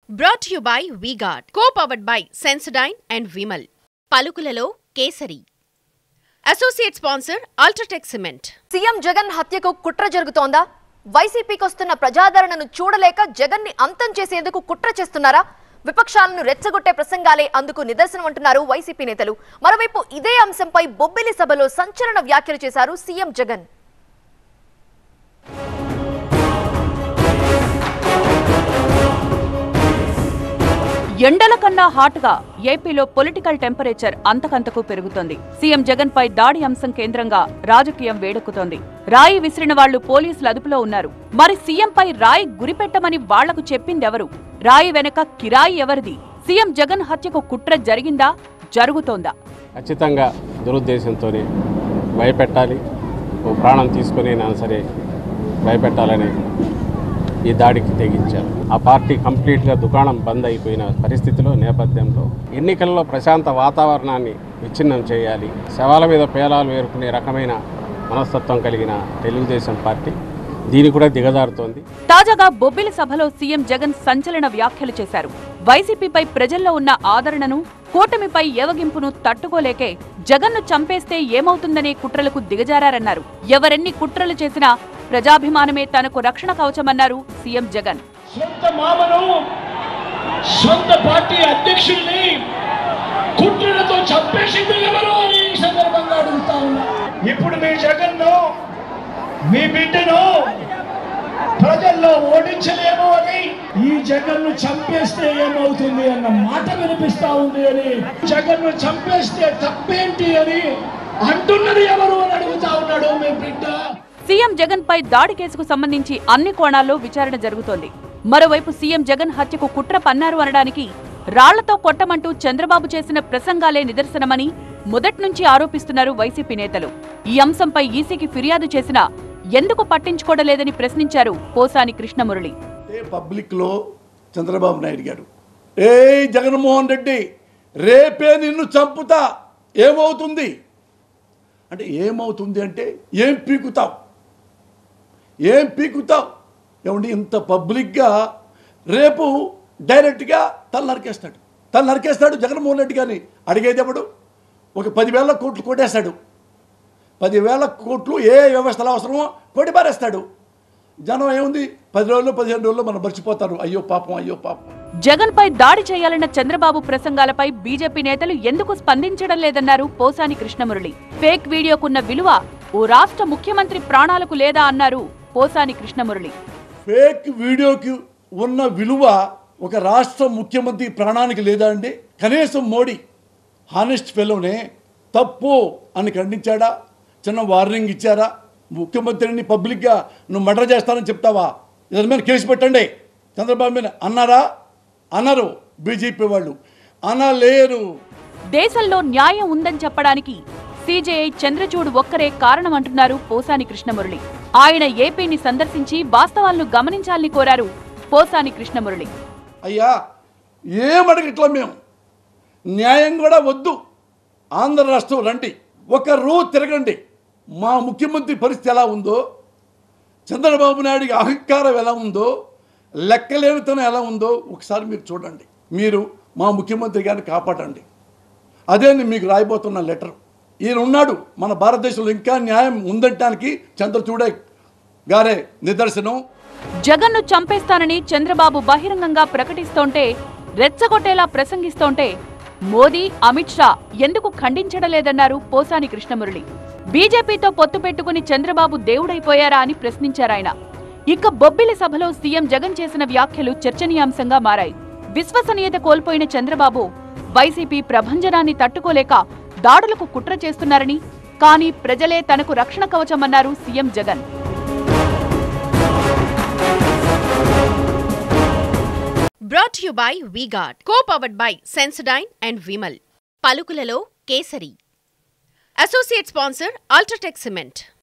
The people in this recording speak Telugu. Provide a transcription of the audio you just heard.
Brought to you by V-Guard, co-powered by Sensodyne and Vimal. పలుకులలో కేసరి. Associate sponsor UltraTech cement. CM Jagan హత్యకు కుట్ర జరుగుతోందా? వైసీపీకి వస్తున్న ప్రజాదరణను చూడలేక జగన్ ని అంతం చేసేందుకు కుట్ర చేస్తున్నారా? విపక్షాలను రెచ్చగొట్టే ప్రసంగాలే అందుకు నిదర్శనం అంటున్నారు వైసీపీ నేతలు. మరోవైపు ఇదే అంశంపై బొబ్బిలి సభలో సంచలన వ్యాఖ్యలు చేశారు సీఎం జగన్. ఎండల కన్నా హాట్గా ఏపీలో పొలిటికల్ టెంపరేచర్ అంతకంతకు పెరుగుతోంది. సీఎం జగన్ పై దాడి అంశం కేంద్రంగా రాజకీయం వేడెక్కుతోంది. రాయి విసిరిన వాళ్లు పోలీసులు అదుపులో ఉన్నారు. మరి సీఎంపై రాయి గురిపెట్టమని వాళ్లకు చెప్పిందెవరు? రాయి వెనక కిరాయి ఎవరిది? సీఎం జగన్ హత్యకు కుట్ర జరిగిందా, జరుగుతోందా? ఖచ్చితంగా దురుద్దేశంతో భయపెట్టాలి, ఓ ప్రాణం తీసుకుని సరే భయపెట్టాలని ఈ దాడికి తెగించారు. ఆ పార్టీ కంప్లీట్గా దుకాణం బంద్ అయిపోయిన పరిస్థితిలో నేపథ్యంలో ఎన్నికల్లో ప్రశాంత వాతావరణాన్ని విచ్ఛిన్నం చేయాలి, శవాల మీద పేలాలు వేరుకునే రకమైన మనస్తత్వం కలిగిన తెలుగుదేశం పార్టీ దీని కూడా దిగజారుతోంది. తాజాగా బొబ్బిలి సభలో సీఎం జగన్ సంచలన వ్యాఖ్యలు చేశారు. వైసీపీపై ప్రజల్లో ఉన్న ఆదరణను, కూటమిపై ఏవగింపును తట్టుకోలేకే జగన్ను చంపేస్తే ఏమవుతుందనే కుట్రలకు దిగజారన్నారు. ఎవరెన్ని కుట్రలు చేసినా ప్రజాభిమానమే తనకు రక్షణ కవచమన్నారు సీఎం జగన్. సొంత మామను, సొంత పార్టీ అధ్యక్షుల్ని కుట్రలతో చంపేసింది ఎవరు అని ఈ సందర్భంగా అడుగుతా ఉన్నా. ఇప్పుడు మీ జగన్ను, మీ బిడ్డను ప్రజల్లో ఓడించలేము అని, ఈ జగన్ను చంపేస్తే ఏమవుతుంది అన్న మాట వినిపిస్తా ఉంది అని, జగన్ను చంపేస్తే తప్పేంటి అని అంటున్నది ఎవరు అని అడుగుతా ఉన్నాడు మీ బిడ్డ. సీఎం జగన్ పై దాడి కేసుకు సంబంధించి అన్ని కోణాల్లో విచారణ జరుగుతోంది. మరోవైపు సీఎం జగన్ హత్యకు కుట్ర పన్నారు అనడానికి రాళ్లతో కొట్టమంటూ చంద్రబాబు చేసిన ప్రసంగాలే నిదర్శనమని మొదట్నుంచి ఆరోపిస్తున్నారు వైసీపీ నేతలు. ఈ అంశంపై ఈసీకి ఫిర్యాదు చేసినా ఎందుకు పట్టించుకోవలేదని ప్రశ్నించారు పోసాని కృష్ణమురళి. పబ్లిక్ లో చంద్రబాబు నాయుడు గారు, ఏ జగన్మోహన్ రెడ్డి రేపే నిన్ను చంపుతా, ఏమవుతుంది అంటే, ఏమవుతుంది అంటే ఏం పీకుతావు, ఏం పీకుతావు ఏమండి? ఇంత పబ్లిక్గా రేపు డైరెక్ట్గా తల నరికేస్తాడు జగన్మోహన్ రెడ్డి గారిని. అడిగేది ఎప్పుడు? ఒక 10,000 కోట్లు కొట్టేస్తాడు. 10,000 కోట్లు ఏ వ్యవస్థలు అవసరమో కొట్టి పారేస్తాడు. జనం ఏముంది, 10 రోజులు 15 రోజుల్లో మనం మర్చిపోతారు. అయ్యో పాపం, అయ్యో పాపం. జగన్ పై దాడి చేయాలన్న చంద్రబాబు ప్రసంగాలపై బీజేపీ నేతలు ఎందుకు స్పందించడం లేదన్నారు పోసాని కృష్ణమురళి. ఫేక్ వీడియోకున్న విలువ ఓ రాష్ట్ర ముఖ్యమంత్రి ప్రాణాలకు లేదా అన్నారు పోసాని కృష్ణమురళి. ఫేక్ వీడియోకి ఉన్న విలువ ఒక రాష్ట్ర ముఖ్యమంత్రి ప్రాణానికి లేదా అండి? కనీసం మోడీ హానెస్ట్ ఫెలోనే తప్పు అని ఖండించాడా? చిన్న వార్నింగ్ ఇచ్చారా? ముఖ్యమంత్రిని పబ్లిక్గా నువ్వు మర్డర్ చేస్తానని చెప్తావా, ఇతని మీద కేసు పెట్టండి చంద్రబాబు మీద అన్నారా? అనరు. బీజేపీ వాళ్ళు అనలేరు. దేశంలో న్యాయం ఉందని చెప్పడానికి సీజేఐ చంద్రచూడ్ ఒక్కరే కారణమంటున్నారు పోసాని కృష్ణమురళి. ఆయన ఏపీని సందర్శించి వాస్తవాలను గమనించాలని కోరారు పోసాని కృష్ణమురళి. అయ్యా, ఏమడగట్లా మేము, న్యాయం కూడా వద్దు, ఆంధ్ర రాష్ట్రం రండి, ఒక రోజు తిరగండి, మా ముఖ్యమంత్రి పరిస్థితి ఎలా ఉందో, చంద్రబాబు నాయుడికి అహంకారం ఎలా ఉందో, లెక్కలేనితనం ఎలా ఉందో ఒకసారి మీరు చూడండి. మీరు మా ముఖ్యమంత్రి గారిని కాపాడండి. అదే మీకు రాయబోతున్న లెటర్. ఈయన ఉన్నాడు, మన భారతదేశంలో ఇంకా న్యాయం ఉందనటానికి చంద్రచూడ్ గారే నిదర్శనం. జగన్ను చంపేస్తానని చంద్రబాబు బహిరంగంగా ప్రకటిస్తోంటే, రెచ్చగొట్టేలా ప్రసంగిస్తోంటే మోదీ, అమిత్ షా ఎందుకు ఖండించడం లేదన్నారు పోసాని కృష్ణమురళి. బీజేపీతో పొత్తు పెట్టుకుని చంద్రబాబు దేవుడైపోయారా అని ప్రశ్నించారాయన. ఇక బొబ్బిలి సభలో సీఎం జగన్ చేసిన వ్యాఖ్యలు చర్చనీయాంశంగా మారాయి. విశ్వసనీయత కోల్పోయిన చంద్రబాబు వైసీపీ ప్రభంజనాన్ని తట్టుకోలేక దాడులకు కుట్ర చేస్తున్నారని, కానీ ప్రజలే తనకు రక్షణ కవచమన్నారు CM Jagan. Brought to you by V-Guard, co-powered by Sensodyne and Vimal. పలుకులలో కేసరి. Associate sponsor UltraTech cement.